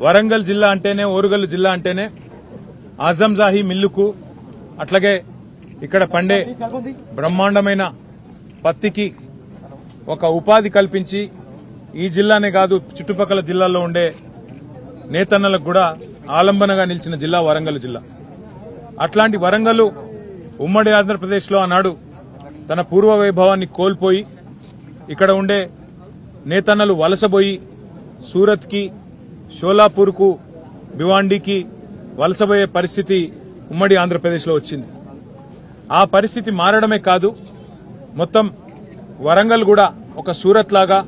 వరంగల్ జిల్లా అంటేనే, ఓరుగల్లు జిల్లా అంటేనే ఆజంజాహి మిల్లుకు, అట్లాగే ఇక్కడ పండే బ్రహ్మాండమైన పత్తికి ఒక ఉపాధి కల్పించి ఈ జిల్లానే కాదు చుట్టుపక్కల జిల్లాల్లో ఉండే నేతన్నలకు కూడా ఆలంబనగా నిలిచిన జిల్లా వరంగల్ జిల్లా. అట్లాంటి వరంగల్ ఉమ్మడి ఆంధ్రప్రదేశ్లో ఆనాడు తన పూర్వ వైభవాన్ని కోల్పోయి ఇక్కడ ఉండే నేతన్నలు వలసపోయి సూరత్కి, షోలాపూర్కు, భివాండీకి వలసపోయే పరిస్థితి ఉమ్మడి ఆంధ్రప్రదేశ్లో వచ్చింది. ఆ పరిస్థితి మారడమే కాదు, మొత్తం వరంగల్ కూడా ఒక సూరత్ లాగా,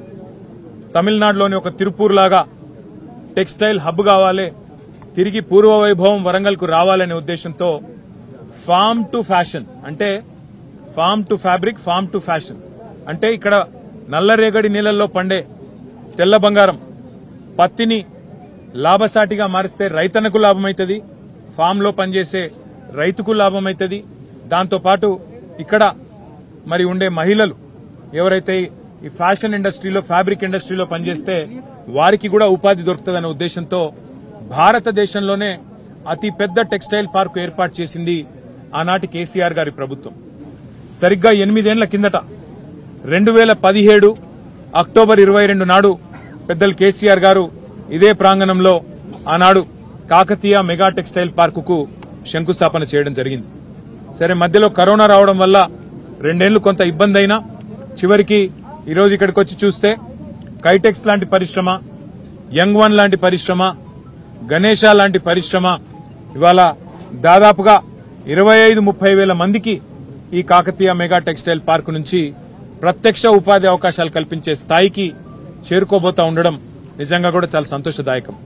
తమిళనాడులోని ఒక తిరుపూర్ లాగా టెక్స్టైల్ హబ్ కావాలి, తిరిగి పూర్వ వైభవం వరంగల్కు రావాలనే ఉద్దేశంతో ఫార్మ్ టు ఫ్యాషన్ అంటే farm to fabric, farm to fashion అంటే ఇక్కడ నల్లరేగడి నీళ్లలో పండే తెల్ల బంగారం పత్తిని లాభసాటిగా మారిస్తే రైతన్నకు లాభమైతుంది, ఫామ్ లో పనిచేసే రైతుకు లాభమైతుంది. దాంతోపాటు ఇక్కడ మరి ఉండే మహిళలు ఎవరైతే ఈ ఫ్యాషన్ ఇండస్ట్రీలో, ఫ్యాబ్రిక్ ఇండస్ట్రీలో పనిచేస్తే వారికి కూడా ఉపాధి దొరుకుతుందనే ఉద్దేశంతో భారతదేశంలోనే అతి పెద్ద టెక్స్టైల్ పార్క్ ఏర్పాటు చేసింది ఆనాటి కేసీఆర్ గారి ప్రభుత్వం. సరిగ్గా 8 ఏళ్ల కిందట 2017 అక్టోబర్ 22 నాడు పెద్దలు కేసీఆర్ గారు ఇదే ప్రాంగణంలో ఆనాడు కాకతీయ మెగా టెక్స్టైల్ పార్కుకు శంకుస్థాపన చేయడం జరిగింది. సరే, మధ్యలో కరోనా రావడం వల్ల 2 ఏళ్లు కొంత ఇబ్బంది అయినా చివరికి ఈరోజు ఇక్కడికి వచ్చి చూస్తే కైటెక్స్ లాంటి పరిశ్రమ, యంగ్ వన్ లాంటి పరిశ్రమ, గణేష లాంటి పరిశ్రమ ఇవాళ దాదాపుగా 25-30 వేల మందికి ఈ కాకతీయ మెగా టెక్స్టైల్ పార్కు నుంచి ప్రత్యక్ష ఉపాధి అవకాశాలు కల్పించే స్థాయికి చేరుకోబోతా ఉండడం నిజంగా కూడా చాలా సంతోషదాయకం.